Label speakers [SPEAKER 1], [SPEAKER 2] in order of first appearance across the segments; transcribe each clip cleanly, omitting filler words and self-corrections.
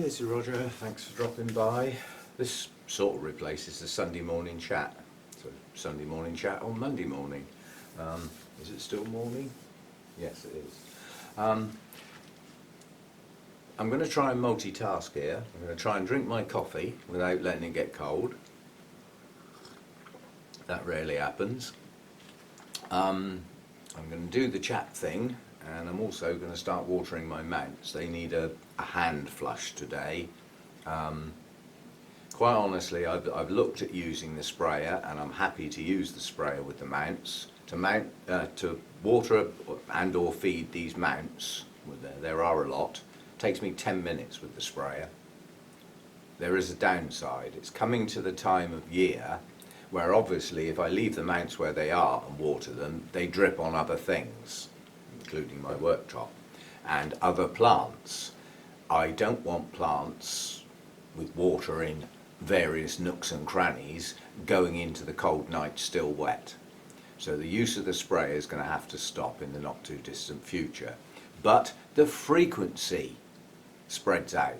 [SPEAKER 1] this is Roger, thanks for dropping by. This sort of replaces the Sunday morning chat. So Sunday morning chat on Monday morning. Is it still morning? Yes it is. I'm going to try and multitask here. I'm going to try and drink my coffee without letting it get cold. That rarely happens. I'm going to do the chat thing, and I'm also going to start watering my mounts. They need a hand flush today. Quite honestly, I've looked at using the sprayer, and I'm happy to use the sprayer with the mounts. To water and or feed these mounts, there are a lot, takes me 10 minutes with the sprayer. There is a downside. It's coming to the time of year where obviously if I leave the mounts where they are and water them, they drip on other things, including my worktop and other plants. I don't want plants with water in various nooks and crannies going into the cold night still wet. So the use of the spray is going to have to stop in the not too distant future. But the frequency spreads out.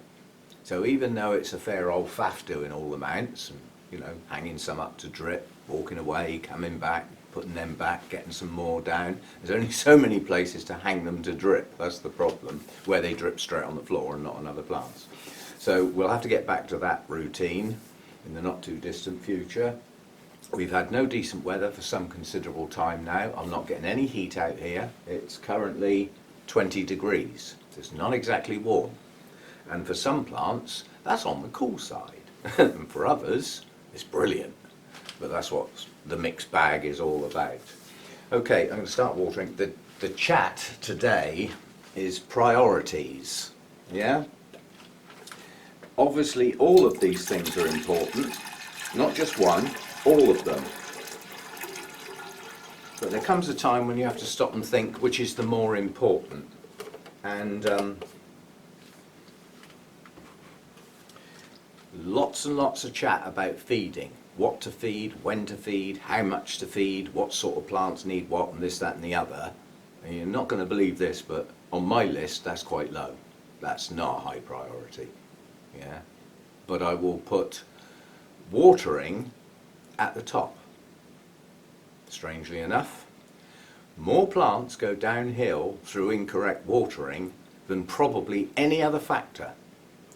[SPEAKER 1] So even though it's a fair old faff doing all the mounts, and, you know, hanging some up to drip, walking away, coming back, putting them back, getting some more down, there's only so many places to hang them to drip. That's the problem, where they drip straight on the floor and not on other plants. So we'll have to get back to that routine in the not too distant future. We've had no decent weather for some considerable time now. I'm not getting any heat out here. It's currently 20 degrees. So it's not exactly warm. And for some plants, that's on the cool side. And for others, it's brilliant. But that's what the mixed bag is all about. Okay, I'm going to start watering. The chat today is priorities. Yeah? Obviously, all of these things are important. Not just one, all of them. But there comes a time when you have to stop and think which is the more important. And lots and lots of chat about feeding. What to feed, when to feed, how much to feed, what sort of plants need what, and this, that and the other. And you're not going to believe this, but on my list that's quite low. That's not a high priority. Yeah? But I will put watering at the top. Strangely enough, more plants go downhill through incorrect watering than probably any other factor.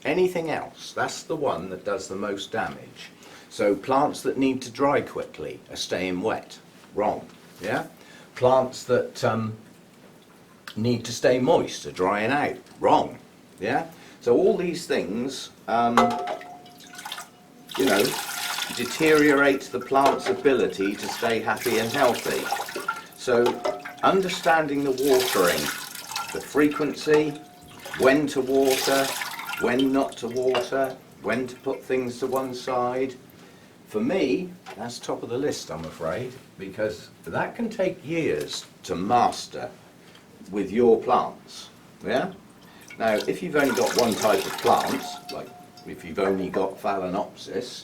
[SPEAKER 1] Anything else, that's the one that does the most damage. So plants that need to dry quickly are staying wet. Wrong. Yeah? Plants that need to stay moist are drying out. Wrong. Yeah? So all these things, you know, deteriorate the plant's ability to stay happy and healthy. So understanding the watering, the frequency, when to water, when not to water, when to put things to one side. For me, that's top of the list, I'm afraid, because that can take years to master with your plants. Yeah? Now, if you've only got one type of plant, like if you've only got Phalaenopsis,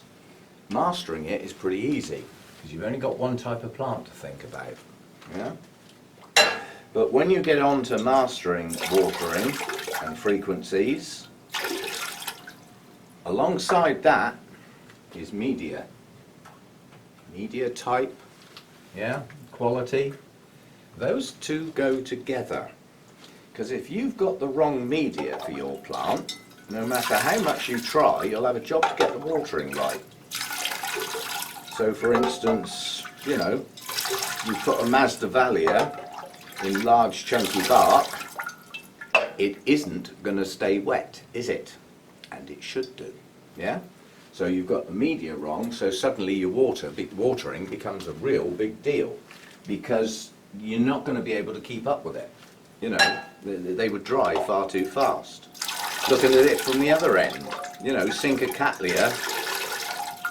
[SPEAKER 1] mastering it is pretty easy, because you've only got one type of plant to think about. Yeah? But when you get on to mastering watering and frequencies, alongside that is media. Media type, yeah, quality. Those two go together. Because if you've got the wrong media for your plant, no matter how much you try, you'll have a job to get the watering right. So for instance, you know, you put a Masdevallia in large chunky bark, it isn't going to stay wet, is it? And it should do. Yeah? So you've got the media wrong, so suddenly your watering becomes a real big deal, because you're not going to be able to keep up with it. You know, they would dry far too fast. Looking at it from the other end, you know, sink a Cattleya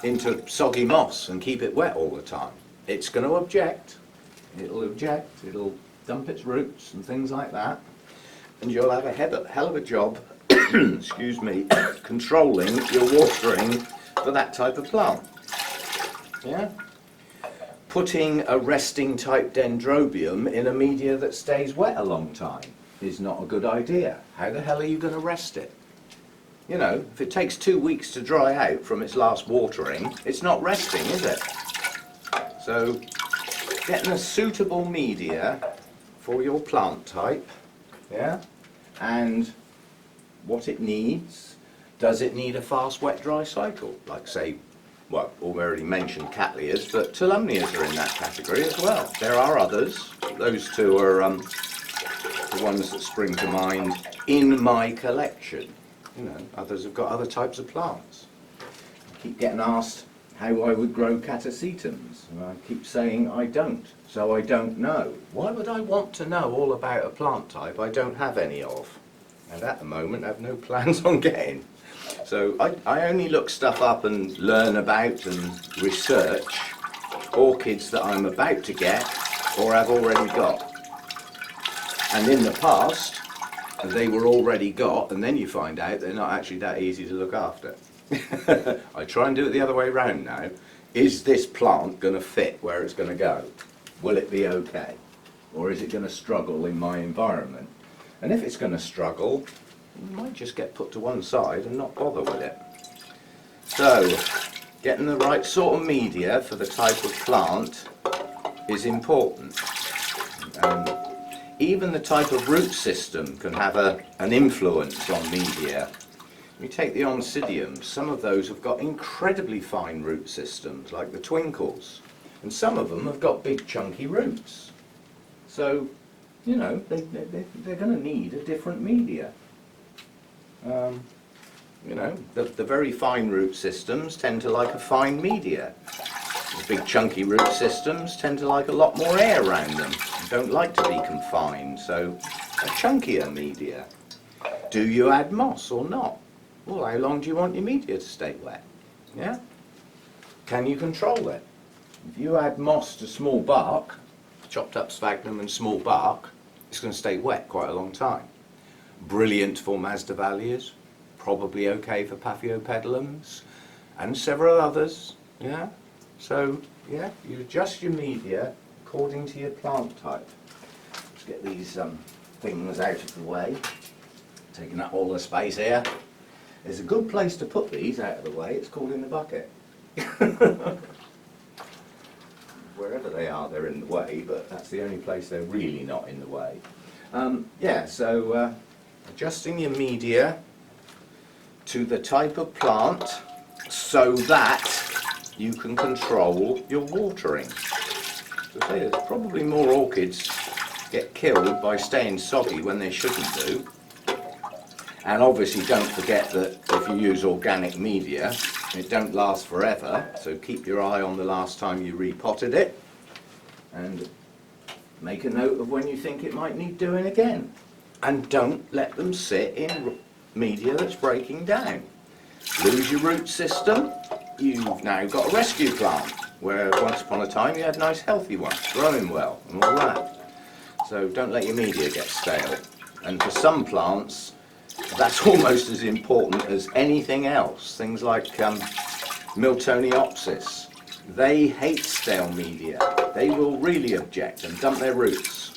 [SPEAKER 1] into soggy moss and keep it wet all the time. It's going to object, it'll dump its roots and things like that, and you'll have a hell of a job excuse me, controlling your watering for that type of plant. Yeah? Putting a resting type dendrobium in a media that stays wet a long time is not a good idea. How the hell are you going to rest it? You know, if it takes 2 weeks to dry out from its last watering, it's not resting, is it? So, getting a suitable media for your plant type, yeah, and what it needs. Does it need a fast wet dry cycle? Like say, well, already mentioned Cattleyas, but Tolumnias are in that category as well. There are others. Those two are the ones that spring to mind in my collection. You know, others have got other types of plants. I keep getting asked how I would grow catasetums, and I keep saying I don't, so I don't know. Why would I want to know all about a plant type I don't have any of? And at the moment I have no plans on getting. So I only look stuff up and learn about and research orchids that I'm about to get or have already got. And in the past, they were already got, and then you find out they're not actually that easy to look after. I try and do it the other way around now. Is this plant going to fit where it's going to go? Will it be okay? Or is it going to struggle in my environment? And if it's going to struggle, you might just get put to one side and not bother with it. So, getting the right sort of media for the type of plant is important. Even the type of root system can have an influence on media. We take the Oncidiums, some of those have got incredibly fine root systems, like the Twinkles, and some of them have got big chunky roots. So, you know, they're going to need a different media. You know, the very fine root systems tend to like a fine media. The big chunky root systems tend to like a lot more air around them, and don't like to be confined, so a chunkier media. Do you add moss or not? Well, how long do you want your media to stay wet? Yeah? Can you control it? If you add moss to small bark, chopped up sphagnum and small bark, it's going to stay wet quite a long time. Brilliant for Masdevallias, probably okay for Paphiopedilums, and several others. Yeah? So, yeah, you adjust your media according to your plant type. Let's get these things out of the way. Taking up all the space here. There's a good place to put these out of the way. It's called in the bucket. Wherever they are, they're in the way, but that's the only place they're really not in the way. Adjusting your media to the type of plant so that you can control your watering. So there's probably more orchids get killed by staying soggy when they shouldn't do. And obviously don't forget that if you use organic media, it don't last forever, so keep your eye on the last time you repotted it and make a note of when you think it might need doing again. And don't let them sit in media that's breaking down. Lose your root system, you've now got a rescue plant, where once upon a time you had nice healthy ones, growing well and all that. So don't let your media get stale. And for some plants, that's almost as important as anything else. Things like Miltoniopsis. They hate stale media. They will really object and dump their roots.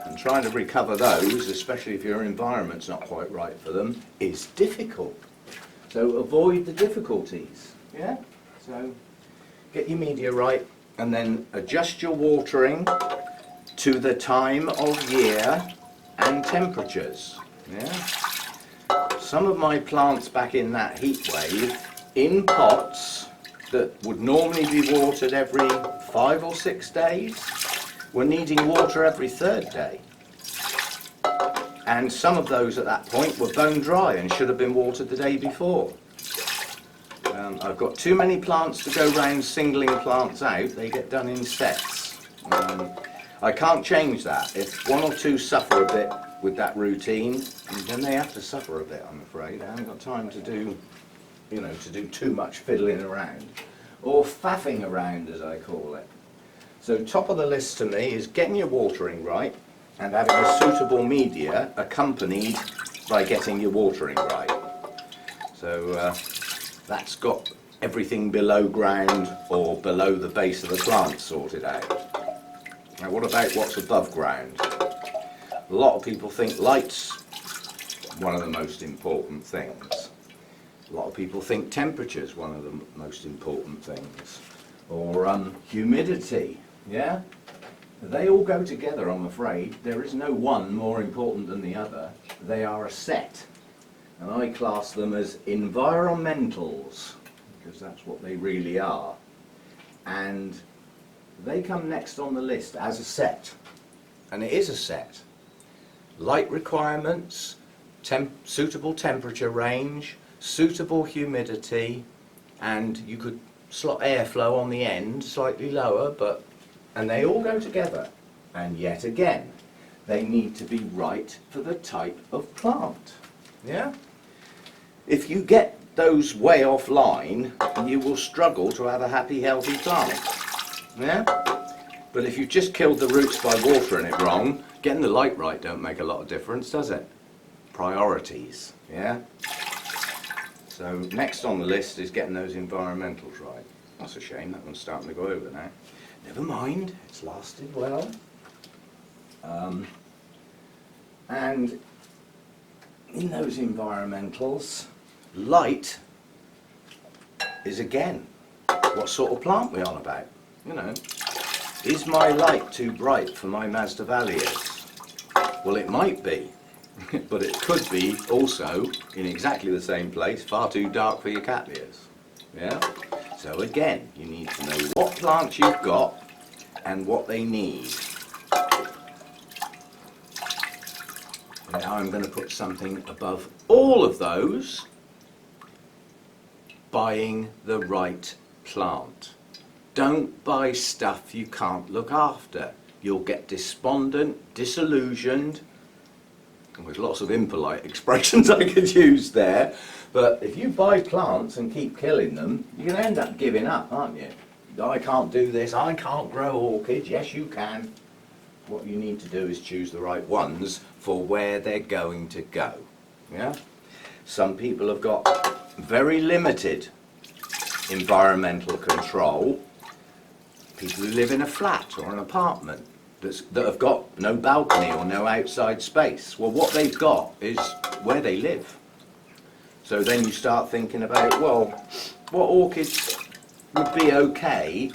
[SPEAKER 1] And trying to recover those, especially if your environment's not quite right for them, is difficult. So avoid the difficulties. Yeah? So get your media right and then adjust your watering to the time of year and temperatures. Yeah? Some of my plants back in that heat wave, in pots that would normally be watered every 5 or 6 days, were needing water every 3rd day. And some of those at that point were bone dry and should have been watered the day before. I've got too many plants to go round singling plants out, they get done in sets. I can't change that. If 1 or 2 suffer a bit with that routine, then they have to suffer a bit, I'm afraid. I haven't got time to do, you know, to do too much fiddling around, or faffing around as I call it. So top of the list to me is getting your watering right and having a suitable media accompanied by getting your watering right. So that's got everything below ground or below the base of the plant sorted out. Now what about what's above ground? A lot of people think light's one of the most important things. A lot of people think temperature is one of the most important things, or humidity, yeah? They all go together, I'm afraid. There is no one more important than the other. They are a set. And I class them as environmentals, because that's what they really are. And they come next on the list as a set. And it is a set. Light requirements, suitable temperature range, suitable humidity, and you could slot airflow on the end, slightly lower, and they all go together. And yet again, they need to be right for the type of plant. Yeah? If you get those way offline, you will struggle to have a happy, healthy plant. Yeah? But if you've just killed the roots by watering it wrong, getting the light right don't make a lot of difference, does it? Priorities. Yeah? So next on the list is getting those environmentals right. That's a shame, that one's starting to go over now. Never mind, it's lasted well. And in those environmentals, light is again, what sort of plant we're on about? You know, is my light too bright for my Masdevallias? Well, it might be. But it could be also, in exactly the same place, far too dark for your Cattleyas. Yeah? So again, you need to know what plants you've got and what they need. Now I'm going to put something above all of those. Buying the right plant. Don't buy stuff you can't look after. You'll get despondent, disillusioned. There's lots of impolite expressions I could use there, but if you buy plants and keep killing them, you're going to end up giving up, aren't you? I can't do this, I can't grow orchids. Yes, you can. What you need to do is choose the right ones for where they're going to go. Yeah? Some people have got very limited environmental control. People who live in a flat or an apartment that have got no balcony or no outside space. Well, what they've got is where they live. So then you start thinking about, well, what orchids would be okay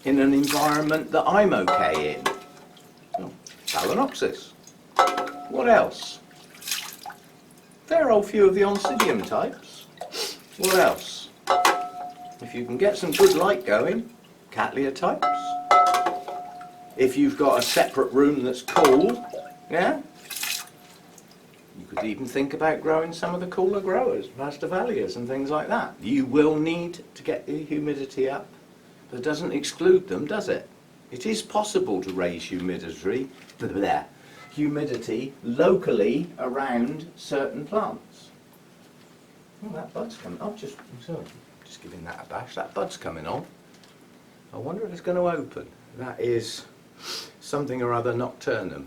[SPEAKER 1] in an environment that I'm okay in? Well, Phalaenopsis. What else? Fair old few of the Oncidium types. What else? If you can get some good light going, Cattleya types. If you've got a separate room that's cool, yeah? You could even think about growing some of the cooler growers, Masdevallias and things like that. You will need to get the humidity up. That doesn't exclude them, does it? It is possible to raise humidity locally around certain plants. Oh, that bud's coming. Just giving that a bash. That bud's coming on. I wonder if it's going to open. That is something or other nocturnum.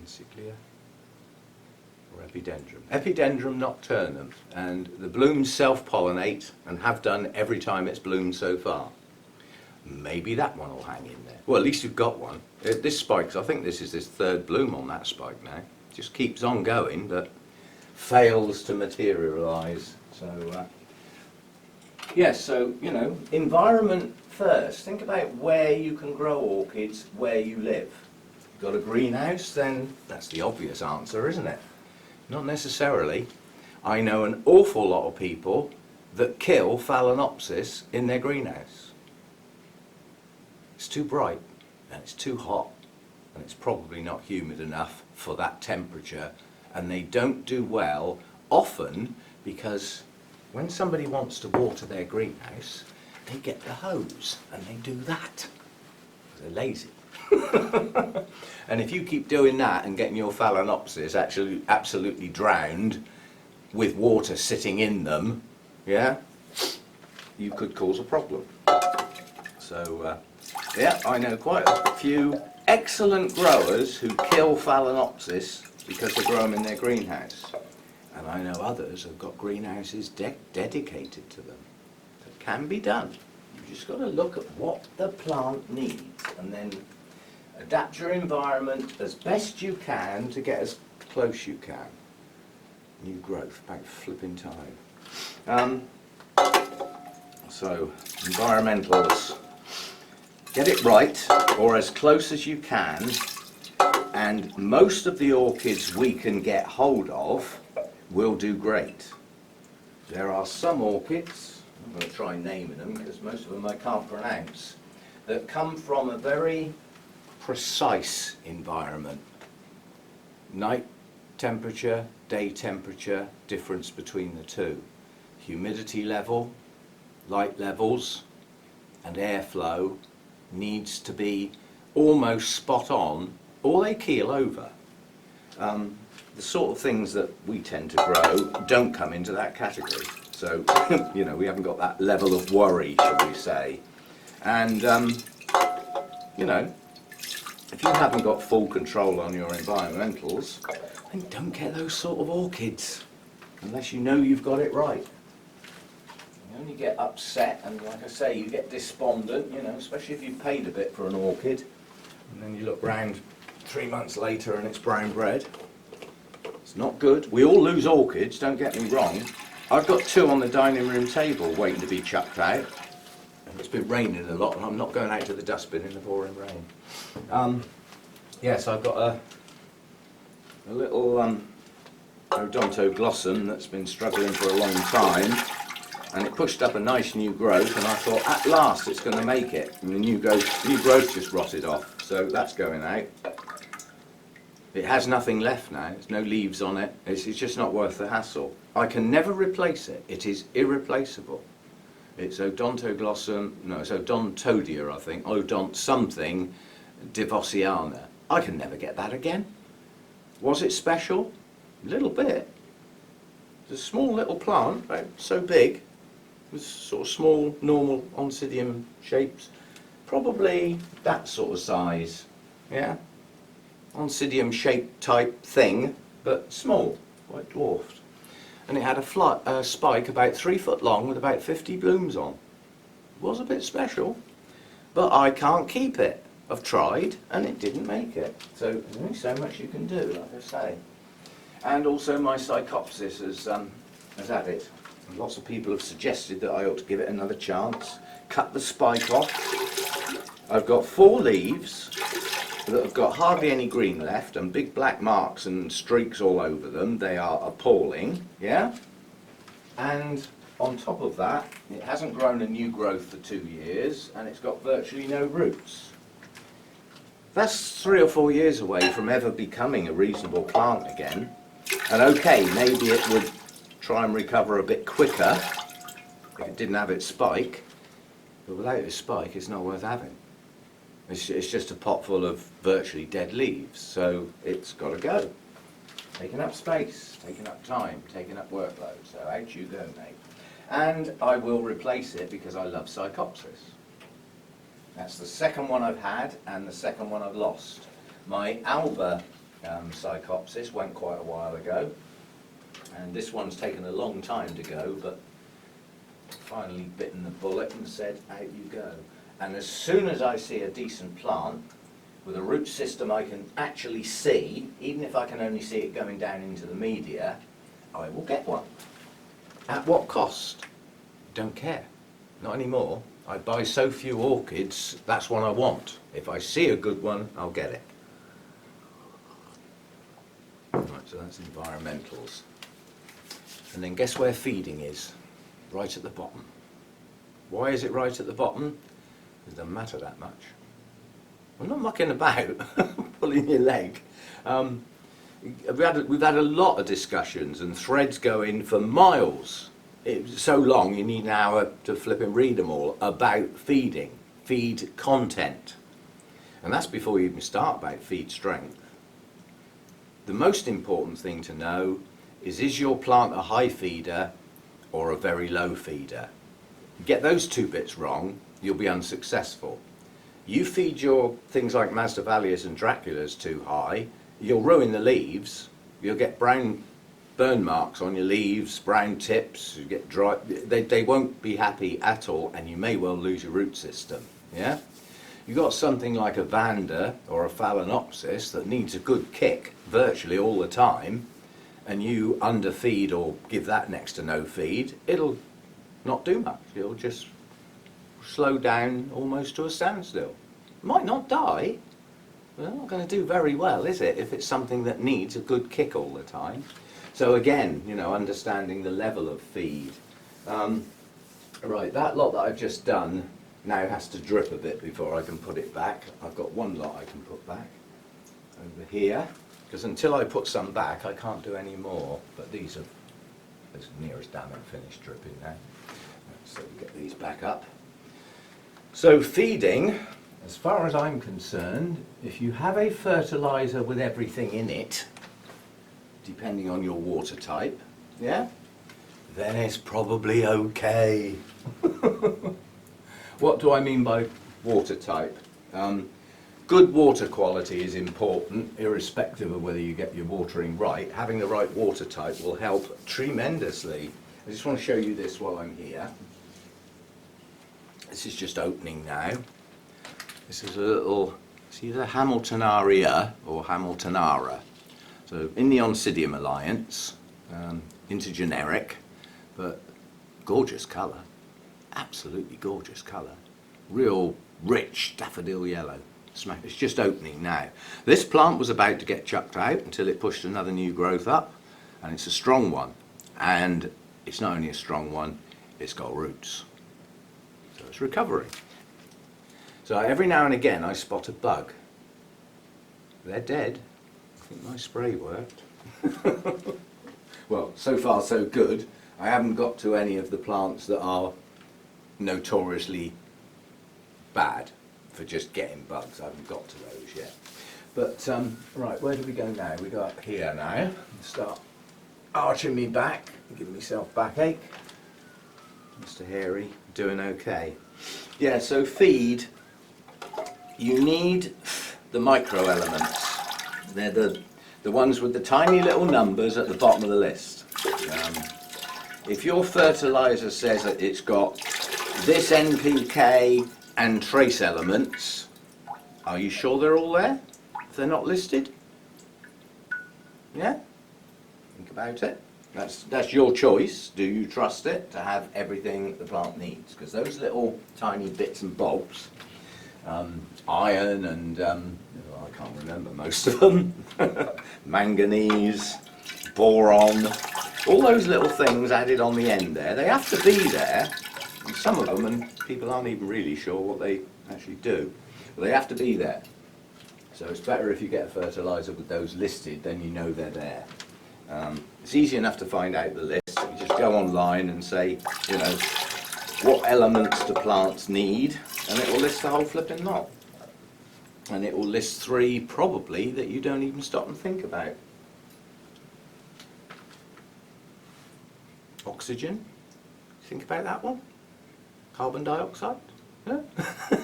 [SPEAKER 1] Encyclia or epidendrum. Epidendrum nocturnum. And the blooms self-pollinate and have done every time it's bloomed so far. Maybe that one will hang in there. Well, at least you've got one. This spike's, I think this is this third bloom on that spike now. Just keeps on going, but fails to materialise. So, yes, so, you know, environment first. Think about where you can grow orchids, where you live. You've got a greenhouse, then that's the obvious answer, isn't it? Not necessarily. I know an awful lot of people that kill Phalaenopsis in their greenhouse. It's too bright and it's too hot and it's probably not humid enough for that temperature, and they don't do well often because when somebody wants to water their greenhouse, they get the hose and they do that. They're lazy. And if you keep doing that and getting your Phalaenopsis actually absolutely drowned with water sitting in them, yeah, you could cause a problem. So, yeah, I know quite a few excellent growers who kill Phalaenopsis because they grow them in their greenhouse. And I know others who've got greenhouses dedicated to them. It can be done. You've just got to look at what the plant needs and then adapt your environment as best you can to get as close you can. New growth, about flipping time. So environmentals, get it right or as close as you can, and most of the orchids we can get hold of will do great. There are some orchids, I'm going to try naming them because most of them I can't pronounce, that come from a very precise environment. Night temperature, day temperature, difference between the two. Humidity level, light levels and airflow needs to be almost spot on or they keel over. The sort of things that we tend to grow don't come into that category. So, you know, we haven't got that level of worry, shall we say. And, you know, if you haven't got full control on your environmentals, then don't get those sort of orchids, unless you know you've got it right. You only get upset and, like I say, you get despondent, you know, especially if you've paid a bit for an orchid, and then you look round 3 months later and it's brown bread. It's not good. We all lose orchids, don't get me wrong. I've got 2 on the dining room table waiting to be chucked out. It's been raining a lot and I'm not going out to the dustbin in the pouring rain. Yes, I've got a little odontoglossum that's been struggling for a long time, and it pushed up a nice new growth, and I thought at last it's going to make it, and the new growth just rotted off, so that's going out. It has nothing left now, there's no leaves on it, it's just not worth the hassle. I can never replace it, it is irreplaceable. It's odontoglossum, no, it's odontodia I think, odont something divossiana. I can never get that again. Was it special? A little bit. It's a small little plant, about so big, with sort of small, normal oncidium shapes. Probably that sort of size, yeah? Oncidium shaped type thing, but small, quite dwarfed. And it had a spike about 3 foot long with about 50 blooms on. It was a bit special, but I can't keep it. I've tried and it didn't make it. So there's only so much you can do, like I say. And also my Psychopsis has had it. And lots of people have suggested that I ought to give it another chance. Cut the spike off. I've got 4 leaves that have got hardly any green left and big black marks and streaks all over them. They are appalling, yeah? And on top of that, it hasn't grown a new growth for 2 years and it's got virtually no roots. That's 3 or 4 years away from ever becoming a reasonable plant again. And okay, maybe it would try and recover a bit quicker if it didn't have its spike, but without its spike it's not worth having. It's just a pot full of virtually dead leaves, so it's got to go. Taking up space, taking up time, taking up workload, so out you go, mate. And I will replace it because I love Psychopsis. That's the second one I've had and the second one I've lost. My Alba Psychopsis went quite a while ago, and this one's taken a long time to go, but finally bitten the bullet and said, out you go. And as soon as I see a decent plant with a root system I can actually see, even if I can only see it going down into the media, I will get one. At what cost? Don't care. Not anymore. I buy so few orchids, that's what I want. If I see a good one, I'll get it. Right, so that's environmentals. And then guess where feeding is? Right at the bottom. Why is it right at the bottom? It doesn't matter that much. I'm not mucking about, pulling your leg. We've had a lot of discussions and threads going for miles. It's so long you need an hour to flip and read them all about feeding, feed content. And that's before you even start about feed strength. The most important thing to know is your plant a high feeder or a very low feeder? Get those 2 bits wrong, you'll be unsuccessful. You feed your things like Masdevallias and Draculas too high, you'll ruin the leaves, you'll get brown burn marks on your leaves, brown tips, you get dry, they won't be happy at all, and you may well lose your root system, yeah? You've got something like a Vanda or a Phalaenopsis that needs a good kick virtually all the time, and you underfeed or give that next to no feed, it'll not do much. It'll just slow down almost to a standstill. Might not die, but it's not going to do very well, is it, if it's something that needs a good kick all the time? So again, you know, understanding the level of feed. Right, that lot that I've just done now has to drip a bit before I can put it back. I've got one lot I can put back over here, because until I put some back I can't do any more. But these are as near as damn it finished dripping now. So we get these back up. So feeding, as far as I'm concerned, if you have a fertilizer with everything in it, depending on your water type, yeah, then it's probably okay. What do I mean by water type? Good water quality is important, irrespective of whether you get your watering right. Having the right water type will help tremendously. I just want to show you this while I'm here. This is just opening now. This is a little, it's either Hamiltonaria or Hamiltonara. So in the Oncidium Alliance, intergeneric, but gorgeous colour. Absolutely gorgeous colour. Real rich daffodil yellow. It's just opening now. This plant was about to get chucked out until it pushed another new growth up, and it's a strong one. And it's not only a strong one, it's got roots. So it's recovering. So every now and again I spot a bug. They're dead. I think my spray worked. Well, so far so good. I haven't got to any of the plants that are notoriously bad for just getting bugs. I haven't got to those yet. But right, where do we go now? We go up here now. Start arching me back, giving myself backache. Mr. Hairy, doing okay. Yeah, so feed, you need the micro elements. They're the ones with the tiny little numbers at the bottom of the list. If your fertilizer says that it's got this NPK and trace elements, are you sure they're all there? If they're not listed? Yeah? Think about it. That's your choice. Do you trust it to have everything the plant needs? Because those little tiny bits and bobs, iron and I can't remember most of them, manganese, boron, all those little things added on the end there, they have to be there. And some of them, and people aren't even really sure what they actually do, but they have to be there. So it's better if you get a fertilizer with those listed, then you know they're there. It's easy enough to find out the list. You just go online and say, you know, what elements do plants need, and it will list the whole flipping lot. And it will list 3 probably that you don't even stop and think about. Oxygen, think about that one. Carbon dioxide, yeah.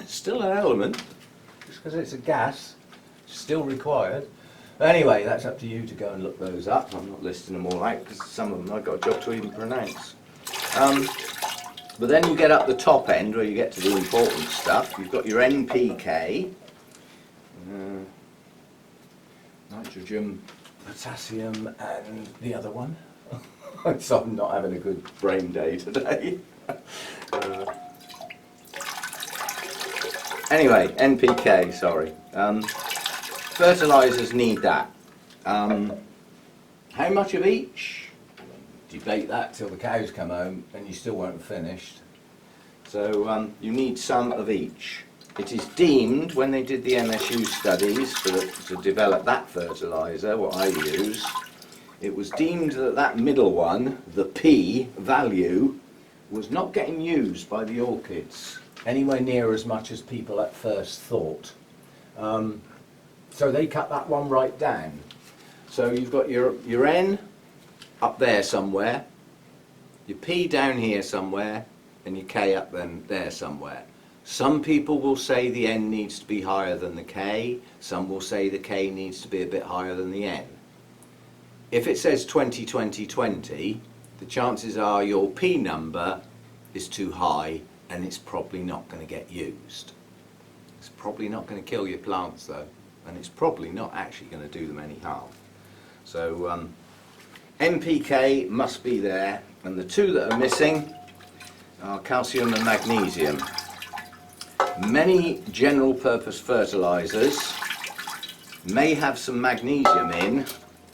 [SPEAKER 1] Still an element, just because it's a gas, still required. Anyway, that's up to you to go and look those up. I'm not listing them all out because some of them I've got a job to even pronounce. But then you get up the top end where you get to the important stuff. You've got your NPK, nitrogen, potassium, and the other one. So I'm not having a good brain day today. Anyway, NPK, sorry. Fertilizers need that. How much of each? Debate that till the cows come home and you still won't have finished. So you need some of each. It is deemed, when they did the MSU studies to develop that fertilizer, what I use, it was deemed that that middle one, the P value, was not getting used by the orchids anywhere near as much as people at first thought. So they cut that one right down. So you've got your N up there somewhere, your P down here somewhere, and your K up there somewhere. Some people will say the N needs to be higher than the K, some will say the K needs to be a bit higher than the N. If it says 20, 20, 20, the chances are your P number is too high and it's probably not going to get used. It's probably not going to kill your plants though, and it's probably not actually going to do them any harm. So NPK must be there, and the two that are missing are calcium and magnesium. Many general purpose fertilizers may have some magnesium in,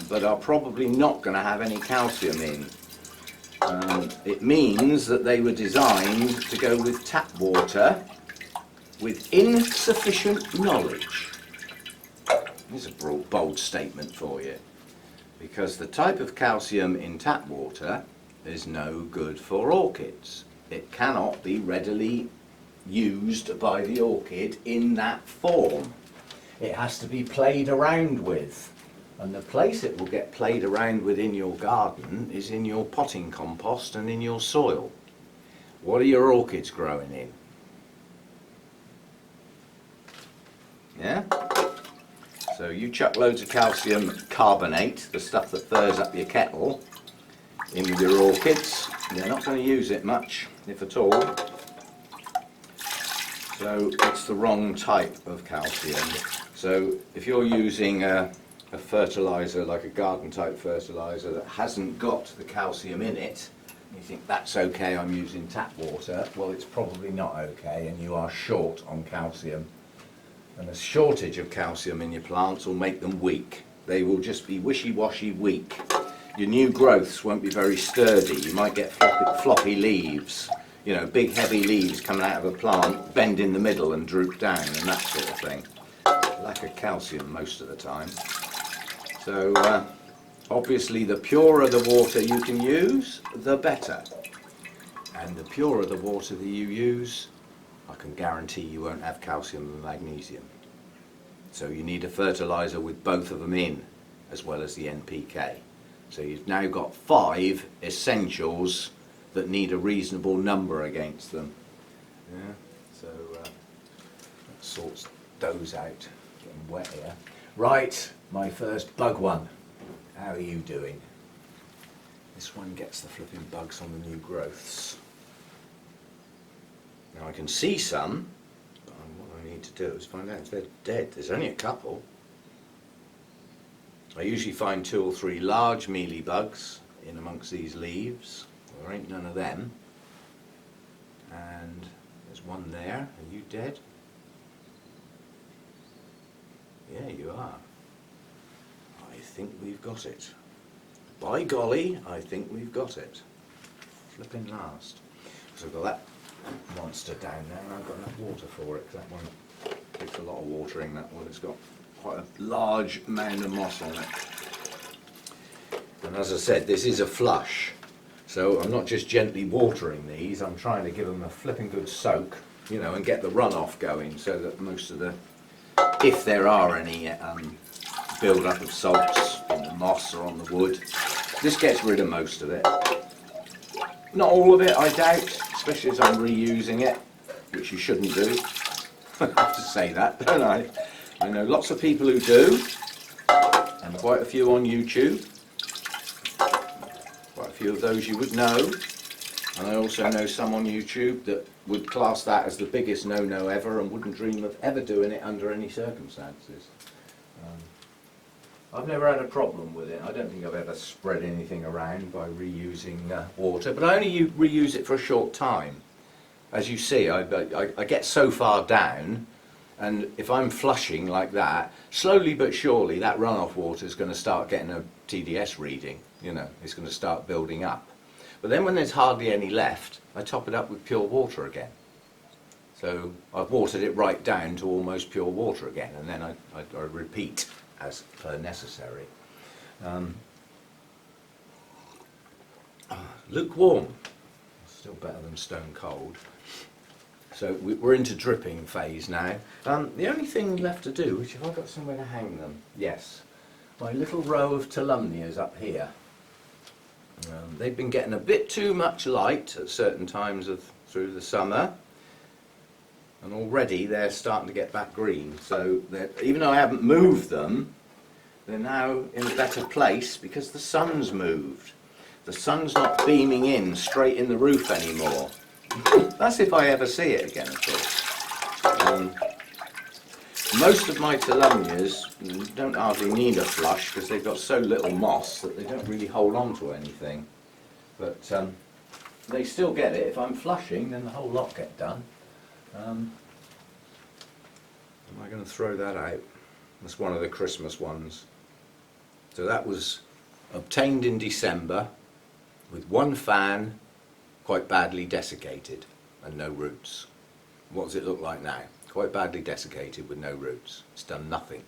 [SPEAKER 1] but are probably not going to have any calcium in. It means that they were designed to go with tap water with insufficient knowledge. Here's a bold statement for you, because the type of calcium in tap water is no good for orchids. It cannot be readily used by the orchid in that form. It has to be played around with, and the place it will get played around with in your garden is in your potting compost and in your soil. What are your orchids growing in? Yeah? So you chuck loads of calcium carbonate, the stuff that furs up your kettle, in with your orchids. They're not going to use it much, if at all. So it's the wrong type of calcium. So if you're using a fertilizer, like a garden type fertilizer, that hasn't got the calcium in it, you think that's okay, I'm using tap water, well, it's probably not okay, and you are short on calcium. And a shortage of calcium in your plants will make them weak. They will just be wishy-washy weak. Your new growths won't be very sturdy. You might get floppy leaves, you know, big heavy leaves coming out of a plant, bend in the middle and droop down and that sort of thing. Lack of calcium most of the time. So obviously the purer the water you can use, the better. And the purer the water that you use, I can guarantee you won't have calcium and magnesium. So you need a fertilizer with both of them in, as well as the NPK. So you've now got 5 essentials that need a reasonable number against them. Yeah, so that sorts those out. Getting wet here. Right, my first bug one. How are you doing? This one gets the flipping bugs on the new growths. Now I can see some, but what I need to do is find out if they're dead. There's only a couple. I usually find 2 or 3 large mealy bugs in amongst these leaves. There ain't none of them. And there's one there. Are you dead? Yeah, you are. I think we've got it. By golly, I think we've got it. Flipping last. So I've got that monster down there, and I've got enough water for it, because that one takes a lot of watering, that one. It's got quite a large mound of moss on it. And as I said, this is a flush, so I'm not just gently watering these, I'm trying to give them a flipping good soak, you know, and get the runoff going, so that most of the, if there are any build up of salts in the moss or on the wood, this gets rid of most of it. Not all of it, I doubt, especially as I'm reusing it, which you shouldn't do. I have to say that, don't I? I know lots of people who do, and quite a few on YouTube. Quite a few of those you would know. And I also know some on YouTube that would class that as the biggest no-no ever and wouldn't dream of ever doing it under any circumstances. I've never had a problem with it. I don't think I've ever spread anything around by reusing water, but I only reuse it for a short time. As you see, I get so far down, and if I'm flushing like that, slowly but surely that runoff water is going to start getting a TDS reading. You know, it's going to start building up. But then when there's hardly any left, I top it up with pure water again. So I've watered it right down to almost pure water again, and then I repeat as per necessary. Lukewarm, still better than stone cold. So we're into dripping phase now. The only thing left to do, which have I got somewhere to hang them? Yes, my little row of Tolumnias up here. They've been getting a bit too much light at certain times through the summer, and already they're starting to get back green. So even though I haven't moved them, they're now in a better place because the sun's moved. The sun's not beaming in straight in the roof anymore. That's if I ever see it again, of course. Most of my Tolumnias don't hardly need a flush because they've got so little moss that they don't really hold on to anything. But they still get it. If I'm flushing, then the whole lot get done. Am I going to throw that out? That's one of the Christmas ones. So that was obtained in December with one fan, quite badly desiccated and no roots. What does it look like now? Quite badly desiccated with no roots. It's done nothing.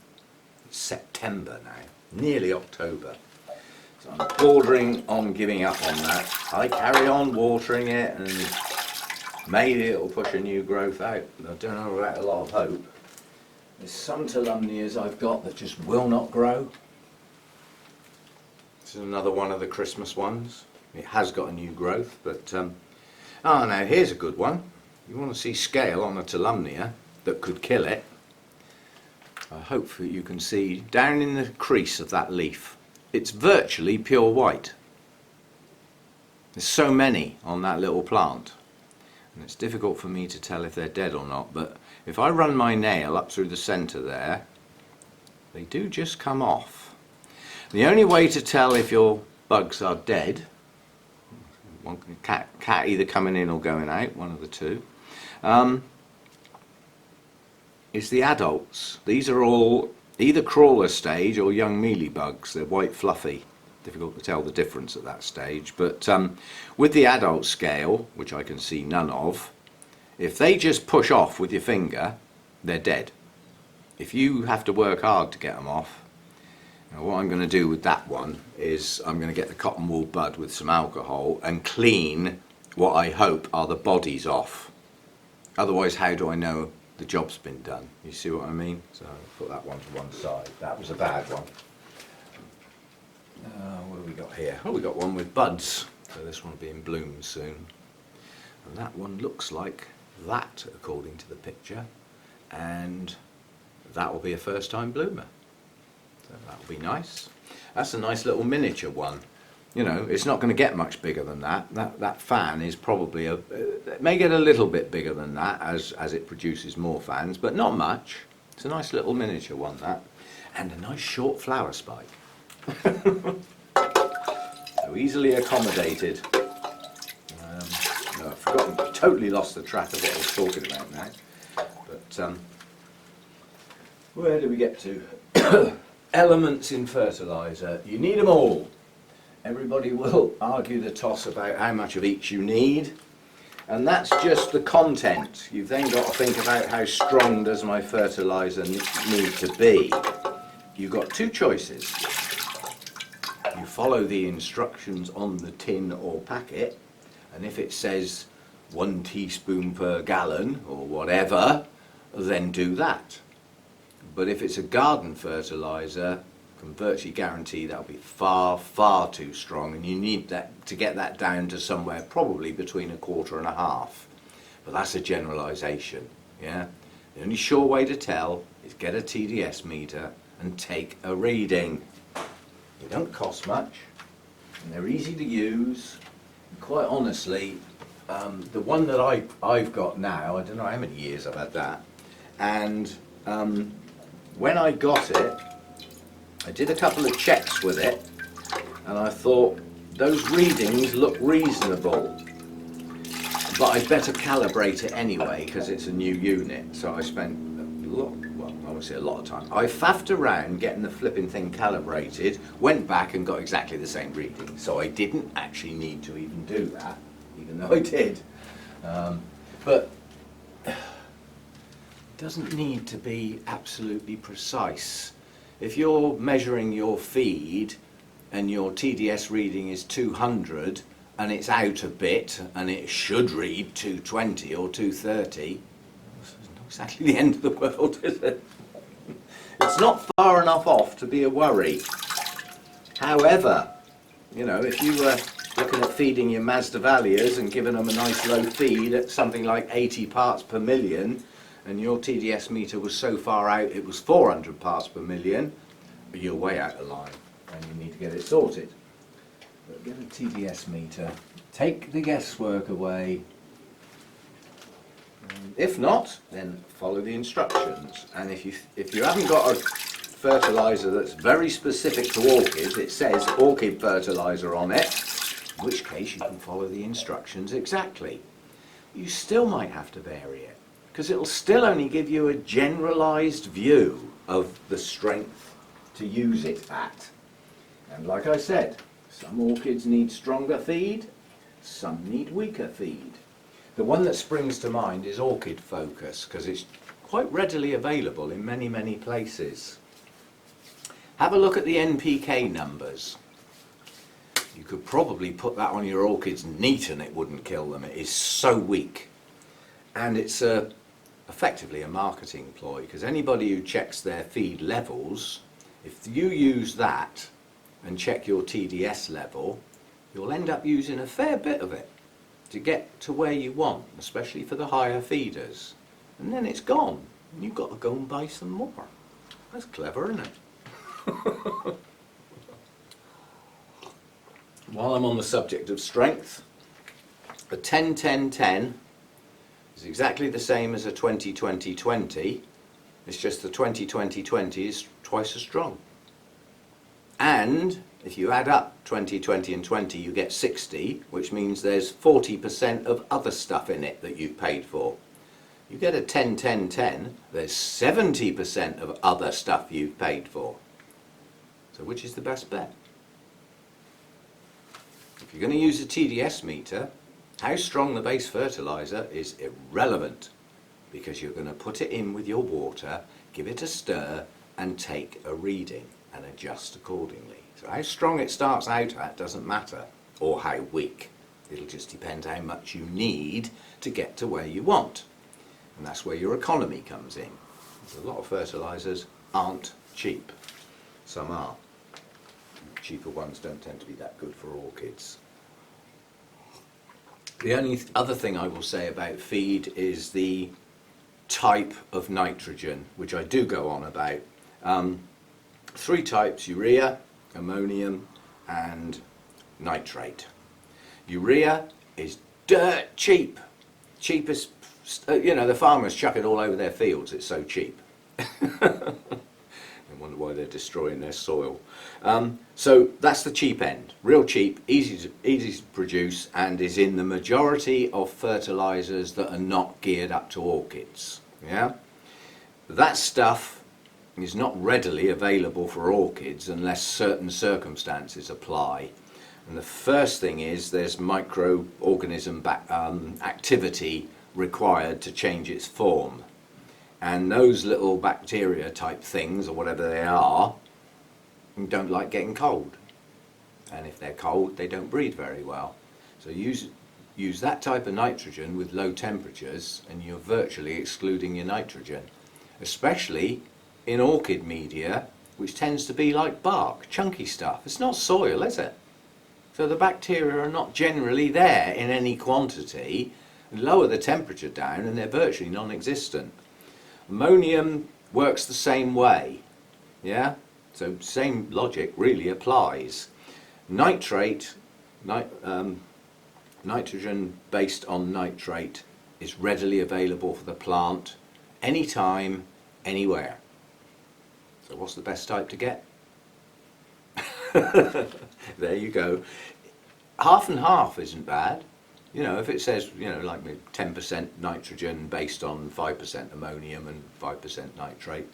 [SPEAKER 1] It's September now, nearly October. So I'm bordering on giving up on that. I carry on watering it and maybe it'll push a new growth out. I don't know about a lot of hope. There's some Tolumnias I've got that just will not grow. This is another one of the Christmas ones. It has got a new growth, but oh, now here's a good one. You want to see scale on a Tolumnia that could kill it. I hope that you can see down in the crease of that leaf. It's virtually pure white. There's so many on that little plant. And it's difficult for me to tell if they're dead or not, but if I run my nail up through the centre there, they do just come off. The only way to tell if your bugs are dead, one cat either coming in or going out, one of the two, is the adults. These are all either crawler stage or young mealybugs. They're white fluffy. Difficult to tell the difference at that stage, but with the adult scale, which I can see none of, if they just push off with your finger, they're dead. If you have to work hard to get them off, now what I'm going to do with that one is I'm going to get the cotton wool bud with some alcohol and clean what I hope are the bodies off. Otherwise, how do I know the job's been done? You see what I mean? So I'll put that one to one side. That was a bad one. What have we got here? Oh, we got one with buds. So this one will be in bloom soon. And that one looks like that, according to the picture. And that will be a first time bloomer. So that will be nice. That's a nice little miniature one. You know, it's not going to get much bigger than that. That fan is probably it may get a little bit bigger than that as it produces more fans, but not much. It's a nice little miniature one, that. And a nice short flower spike. So easily accommodated. No, I've forgotten, totally lost the track of what I was talking about now. But where do we get to? Elements in fertiliser. You need them all. Everybody will argue the toss about how much of each you need, and that's just the content. You've then got to think about how strong does my fertiliser need to be. You've got two choices. You follow the instructions on the tin or packet, and if it says 1 teaspoon per gallon or whatever, then do that. But if it's a garden fertiliser, I can virtually guarantee that'll be far, far too strong, and you need that to get that down to somewhere probably between 1/4 and 1/2. But that's a generalisation, yeah? The only sure way to tell is get a TDS meter and take a reading. They don't cost much, and they're easy to use. And quite honestly, the one that I've got now, I don't know how many years I've had that, and when I got it, I did a couple of checks with it, and I thought those readings look reasonable, but I'd better calibrate it anyway because it's a new unit. So I spent a lot, well, I won't say a lot of time. I faffed around getting the flipping thing calibrated, went back and got exactly the same reading. So I didn't actually need to even do that, even though I did. But it doesn't need to be absolutely precise. If you're measuring your feed and your TDS reading is 200 and it's out a bit and it should read 220 or 230, it's not exactly the end of the world, is it? It's not far enough off to be a worry. However, you know, if you were looking at feeding your Mazda and giving them a nice low feed at something like 80 parts per million, and your TDS meter was so far out it was 400 parts per million, you're way out of line and you need to get it sorted. But get a TDS meter, take the guesswork away, If not, then follow the instructions. And if you haven't got a fertilizer that's very specific to orchids, it says orchid fertilizer on it, in which case you can follow the instructions exactly. You still might have to vary it, because it'll still only give you a generalized view of the strength to use it at. And like I said, some orchids need stronger feed, some need weaker feed. The one that springs to mind is Orchid Focus, because it's quite readily available in many, many places. Have a look at the NPK numbers. You could probably put that on your orchids neat and it wouldn't kill them. It is so weak. And it's effectively a marketing ploy, because anybody who checks their feed levels, if you use that and check your TDS level, you'll end up using a fair bit of it to get to where you want, especially for the higher feeders. And then it's gone, and you've got to go and buy some more. That's clever, isn't it? While I'm on the subject of strength, a 10-10-10 is exactly the same as a 20-20-20. It's just the 20-20-20 is twice as strong. And if you add up 20, 20 and 20, you get 60, which means there's 40% of other stuff in it that you've paid for. You get a 10-10-10, there's 70% of other stuff you've paid for. So which is the best bet? If you're going to use a TDS meter, how strong the base fertilizer is irrelevant, because you're going to put it in with your water, give it a stir and take a reading and adjust accordingly. So how strong it starts out at doesn't matter, or how weak. It'll just depend how much you need to get to where you want. And that's where your economy comes in. A lot of fertilizers aren't cheap. Some are. Cheaper ones don't tend to be that good for orchids. The only other thing I will say about feed is the type of nitrogen, which I do go on about. 3 types: urea, ammonium and nitrate. Urea is dirt cheap. Cheapest, the farmers chuck it all over their fields, it's so cheap. I wonder why they're destroying their soil. So that's the cheap end. Real cheap, easy to produce, and is in the majority of fertilizers that are not geared up to orchids. Yeah? That stuff is not readily available for orchids unless certain circumstances apply. And the first thing is there's microorganism activity required to change its form. And those little bacteria type things, or whatever they are, don't like getting cold. And if they're cold, they don't breed very well. So use that type of nitrogen with low temperatures and you're virtually excluding your nitrogen. Especially in orchid media, which tends to be like bark, chunky stuff. It's not soil, is it? So the bacteria are not generally there in any quantity. Lower the temperature down and they're virtually non-existent. Ammonium works the same way. Yeah? So same logic really applies. Nitrate, nitrogen based on nitrate, is readily available for the plant anytime, anywhere. So what's the best type to get? There you go. Half and half isn't bad. If it says, like 10% nitrogen based on 5% ammonium and 5% nitrate,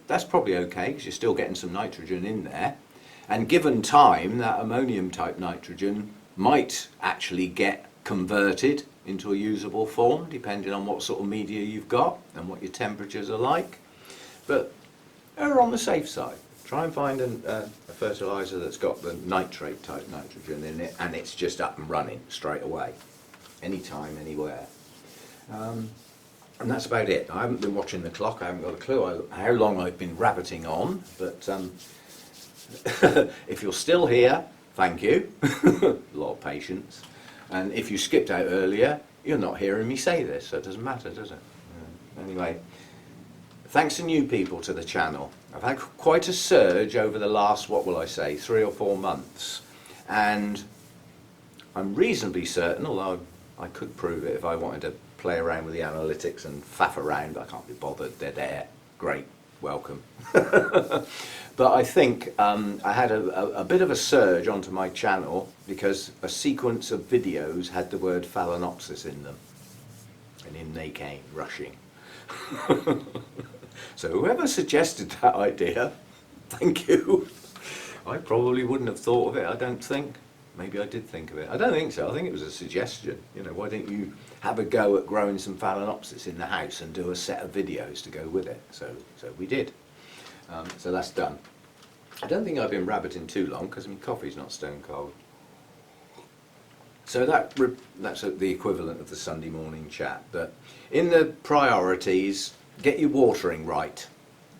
[SPEAKER 1] that's probably okay, because you're still getting some nitrogen in there. And given time, that ammonium type nitrogen might actually get converted into a usable form, depending on what sort of media you've got and what your temperatures are like. But err on the safe side. Try and find a fertilizer that's got the nitrate type nitrogen in it, and it's just up and running straight away. Anytime, anywhere. And that's about it. I haven't been watching the clock. I haven't got a clue how long I've been rabbiting on, but if you're still here, thank you. A lot of patience. And if you skipped out earlier, you're not hearing me say this, so it doesn't matter, does it? Anyway, thanks to new people to the channel. I've had quite a surge over the last, 3 or 4 months. And I'm reasonably certain, although I could prove it if I wanted to play around with the analytics and faff around. I can't be bothered. They're there. Great. Welcome. But I think I had a bit of a surge onto my channel because a sequence of videos had the word Phalaenopsis in them. And in they came, rushing. So whoever suggested that idea, thank you. I probably wouldn't have thought of it, I don't think. Maybe I did think of it. I don't think so. I think it was a suggestion. You know, why don't you have a go at growing some Phalaenopsis in the house and do a set of videos to go with it? So we did. So that's done. I don't think I've been rabbiting too long because my coffee's not stone cold. So that's the equivalent of the Sunday morning chat. But in the priorities, get your watering right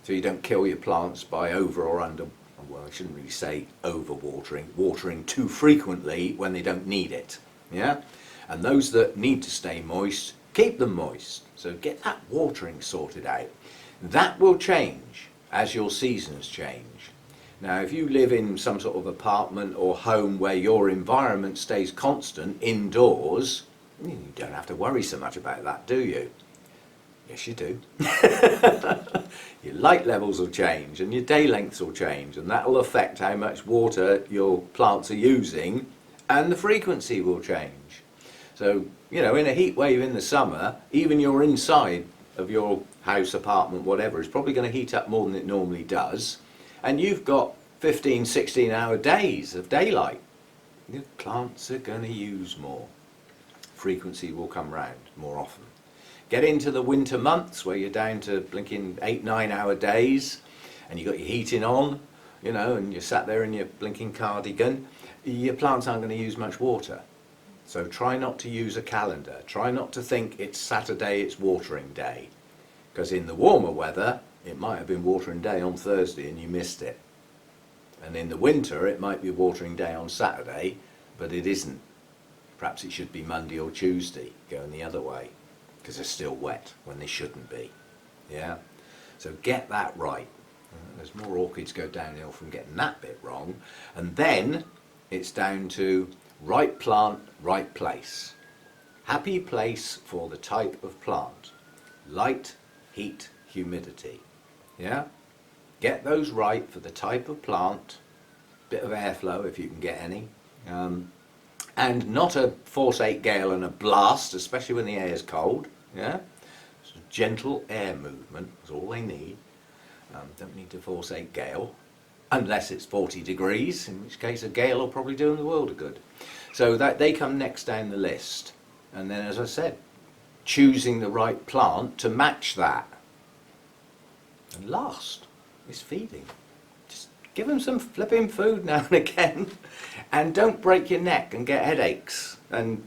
[SPEAKER 1] so you don't kill your plants by over or under. Well, I shouldn't really say over-watering, watering too frequently when they don't need it, yeah? And those that need to stay moist, keep them moist. So get that watering sorted out. That will change as your seasons change. Now, if you live in some sort of apartment or home where your environment stays constant indoors, you don't have to worry so much about that, do you? Yes, you do. Your light levels will change and your day lengths will change, and that will affect how much water your plants are using, and the frequency will change. So, you know, in a heat wave in the summer, even your inside of your house, apartment, whatever, is probably going to heat up more than it normally does, and you've got 15, 16-hour days of daylight. Your plants are going to use more. Frequency will come round more often. Get into the winter months where you're down to blinking 8, 9-hour days and you've got your heating on, you know, and you're sat there in your blinking cardigan, your plants aren't going to use much water. So try not to use a calendar. Try not to think it's Saturday, it's watering day. Because in the warmer weather, it might have been watering day on Thursday and you missed it. And in the winter, it might be watering day on Saturday, but it isn't. Perhaps it should be Monday or Tuesday, going the other way, because they're still wet when they shouldn't be. Yeah? So get that right. There's more orchids go downhill from getting that bit wrong. And then it's down to right plant, right place. Happy place for the type of plant. Light, heat, humidity. Yeah? Get those right for the type of plant. Bit of airflow if you can get any. And not a force 8 gale and a blast, especially when the air is cold. Yeah? So gentle air movement is all they need. Don't need to force 8 gale, unless it's 40 degrees, in which case a gale will probably do them the world of good. So that they come next down the list. And then, as I said, choosing the right plant to match that. And last is feeding. Just give them some flipping food now and again, and don't break your neck and get headaches and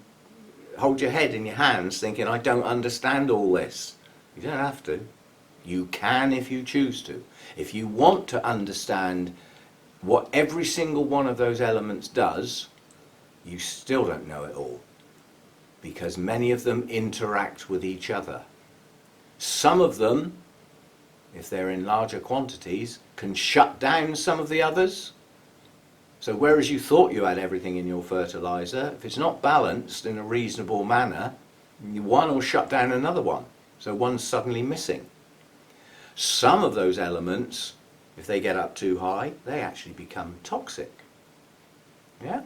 [SPEAKER 1] hold your head in your hands thinking, I don't understand all this. You don't have to. You can if you choose to. If you want to understand what every single one of those elements does, you still don't know it all, because many of them interact with each other. Some of them, if they're in larger quantities, can shut down some of the others. So whereas you thought you had everything in your fertilizer, if it's not balanced in a reasonable manner, one will shut down another one. So one's suddenly missing. Some of those elements, if they get up too high, they actually become toxic. Yeah?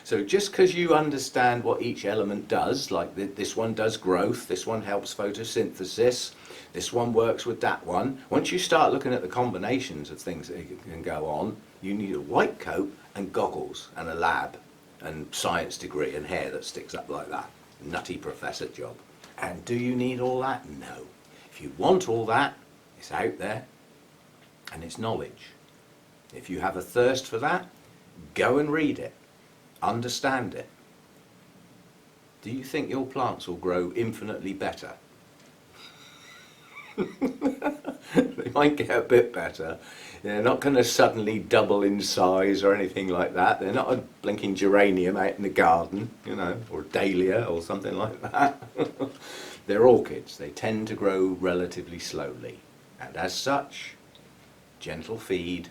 [SPEAKER 1] So just because you understand what each element does, like this one does growth, this one helps photosynthesis, this one works with that one, once you start looking at the combinations of things that can go on, you need a white coat and goggles and a lab and science degree and hair that sticks up like that. Nutty professor job. And do you need all that? No. If you want all that, it's out there and it's knowledge. If you have a thirst for that, go and read it. Understand it. Do you think your plants will grow infinitely better? They might get a bit better. They're not going to suddenly double in size or anything like that. They're not a blinking geranium out in the garden, you know, or a dahlia or something like that. They're orchids. They tend to grow relatively slowly. And as such, gentle feed,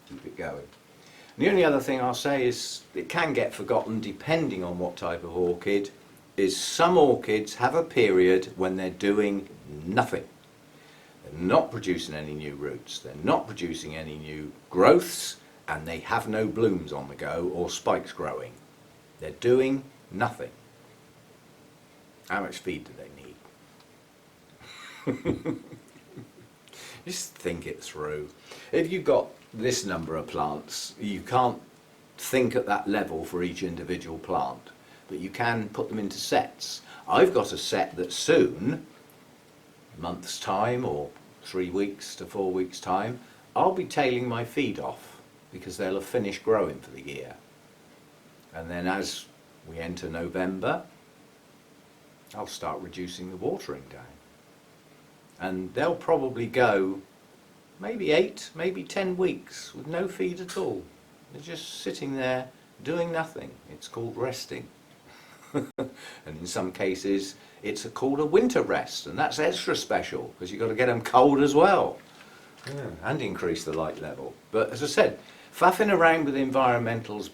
[SPEAKER 1] keep it going. The only other thing I'll say is it can get forgotten depending on what type of orchid, is some orchids have a period when they're doing nothing. They're not producing any new roots, they're not producing any new growths, and they have no blooms on the go or spikes growing. They're doing nothing. How much feed do they need? Just think it through. If you've got this number of plants, you can't think at that level for each individual plant, but you can put them into sets. I've got a set that soon, a month's time or 3 weeks to 4 weeks time, I'll be tailing my feed off because they'll have finished growing for the year. And then as we enter November, I'll start reducing the watering down. And they'll probably go maybe 8, maybe 10 weeks with no feed at all. They're just sitting there doing nothing. It's called resting. And in some cases it's called a winter rest, and that's extra special because you've got to get them cold as well. Yeah, and increase the light level. But as I said, faffing around with environmentals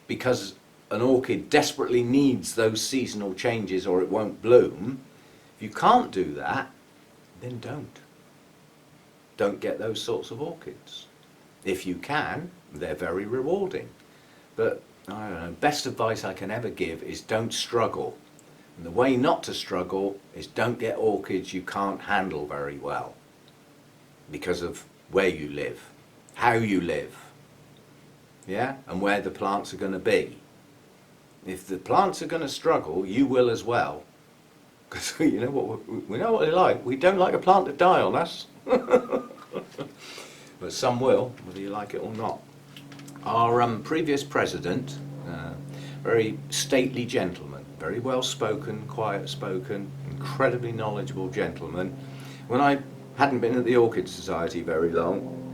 [SPEAKER 1] because an orchid desperately needs those seasonal changes or it won't bloom, if you can't do that, then don't get those sorts of orchids. If you can, they're very rewarding. But I don't know, best advice I can ever give is don't struggle. And the way not to struggle is don't get orchids you can't handle very well because of where you live, how you live, yeah, and where the plants are going to be. If the plants are going to struggle, you will as well. Because you know what we know what they like. We don't like a plant to die on us. But some will, whether you like it or not. Our previous president, very stately gentleman, very well spoken, quiet spoken, incredibly knowledgeable gentleman. When I hadn't been at the Orchid Society very long,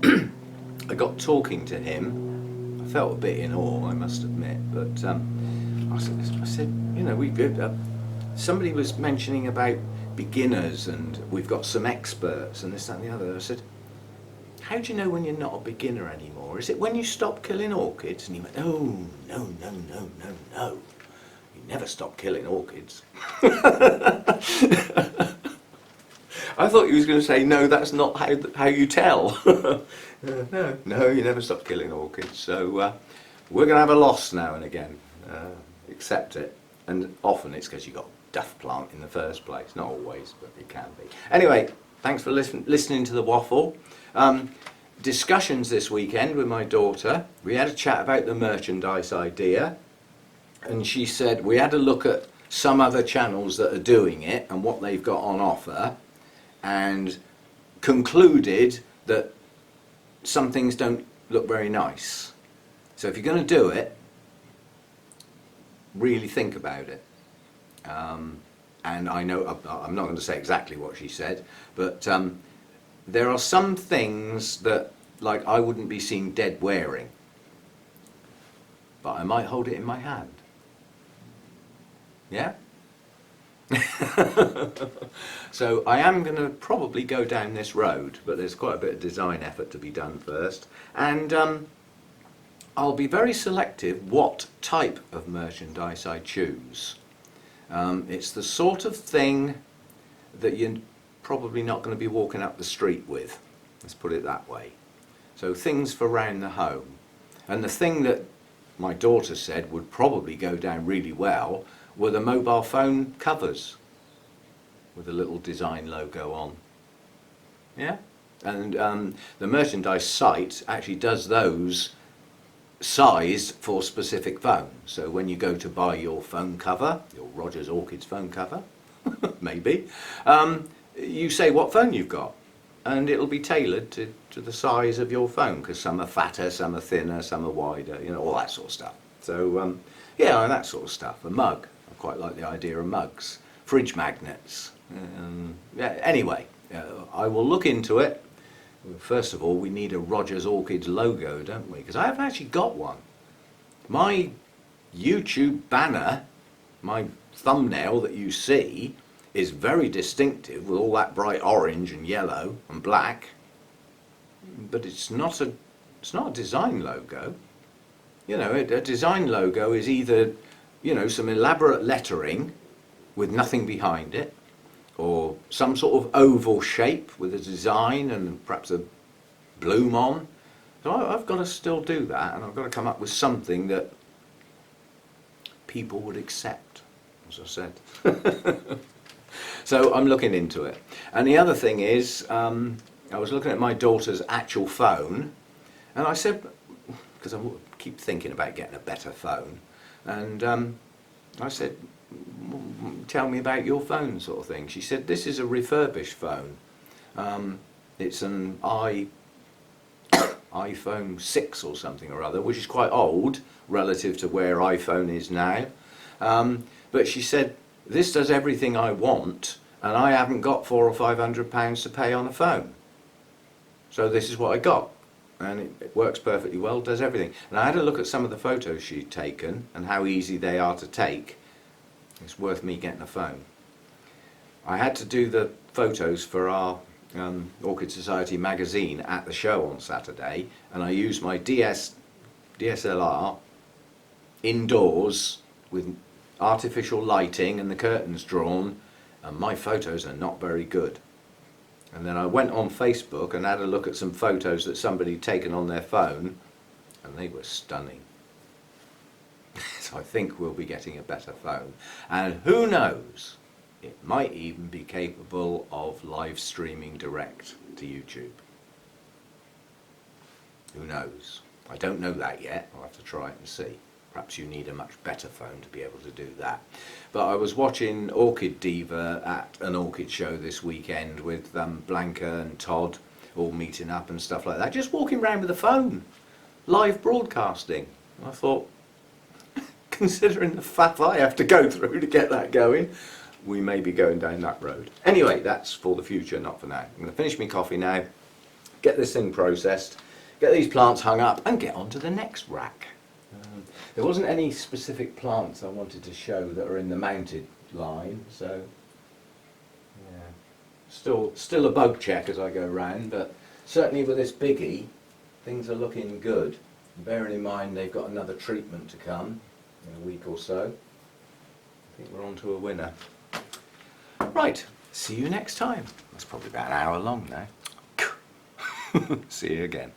[SPEAKER 1] I got talking to him. I felt a bit in awe, I must admit, but I said, you know, somebody was mentioning about beginners and we've got some experts and this, that and the other. I said, how do you know when you're not a beginner anymore? Is it when you stop killing orchids? And he went, oh, no. You never stop killing orchids. I thought he was going to say, no, that's not how you tell. No, you never stop killing orchids. So we're going to have a loss now and again. Accept it. And often it's because you got a duff plant in the first place. Not always, but it can be. Anyway, thanks for listening to the waffle. Discussions this weekend with my daughter. We had a chat about the merchandise idea. And she said we had to look at some other channels that are doing it and what they've got on offer. And concluded that some things don't look very nice. So if you're going to do it, really think about it. And I know, I'm not going to say exactly what she said, but there are some things that, like, I wouldn't be seen dead wearing, but I might hold it in my hand. Yeah? So I am going to probably go down this road, but there's quite a bit of design effort to be done first. And I'll be very selective what type of merchandise I choose. It's the sort of thing that you're probably not going to be walking up the street with. Let's put it that way. So things for around the home. And the thing that my daughter said would probably go down really well were the mobile phone covers with a little design logo on. Yeah? And the merchandise site actually does those sized for specific phones. So when you go to buy your phone cover, your Rogers Orchids phone cover, maybe, you say what phone you've got, and it'll be tailored to the size of your phone, because some are fatter, some are thinner, some are wider, you know, all that sort of stuff. So yeah, and that sort of stuff. A mug, I quite like the idea of mugs. Fridge magnets. Yeah, anyway, I will look into it. First of all, we need a Rogers Orchids logo, don't we? Because I haven't actually got one. My YouTube banner, my thumbnail that you see, is very distinctive with all that bright orange and yellow and black, but it's not a design logo. You know, a design logo is either, you know, some elaborate lettering with nothing behind it, or some sort of oval shape with a design and perhaps a bloom on. So I've got to still do that, and I've got to come up with something that people would accept, as I said. So I'm looking into it. And the other thing is, I was looking at my daughter's actual phone, and I said, because I keep thinking about getting a better phone, and I said, tell me about your phone, sort of thing. She said, this is a refurbished phone. It's an iPhone 6 or something or other, which is quite old relative to where iPhone is now. But she said, this does everything I want, and I haven't got £400 or £500 to pay on a phone. So this is what I got. And it works perfectly well, does everything. And I had a look at some of the photos she'd taken and how easy they are to take. It's worth me getting a phone. I had to do the photos for our Orchid Society magazine at the show on Saturday, and I used my DSLR indoors with artificial lighting and the curtains drawn, and my photos are not very good. And then I went on Facebook and had a look at some photos that somebody had taken on their phone, and they were stunning. So I think we'll be getting a better phone. And who knows, it might even be capable of live streaming direct to YouTube. Who knows? I don't know that yet. I'll have to try it and see. Perhaps you need a much better phone to be able to do that. But I was watching Orchid Diva at an orchid show this weekend with Blanca and Todd all meeting up and stuff like that. Just walking around with a phone, live broadcasting. I thought, considering the faff I have to go through to get that going, we may be going down that road. Anyway, that's for the future, not for now. I'm going to finish my coffee now, get this thing processed, get these plants hung up, and get on to the next rack. There wasn't any specific plants I wanted to show that are in the mounted line, so yeah, still a bug check as I go round, but certainly with this biggie, things are looking good. Bearing in mind they've got another treatment to come in a week or so. I think we're on to a winner. Right, see you next time. That's probably about an hour long now. See you again.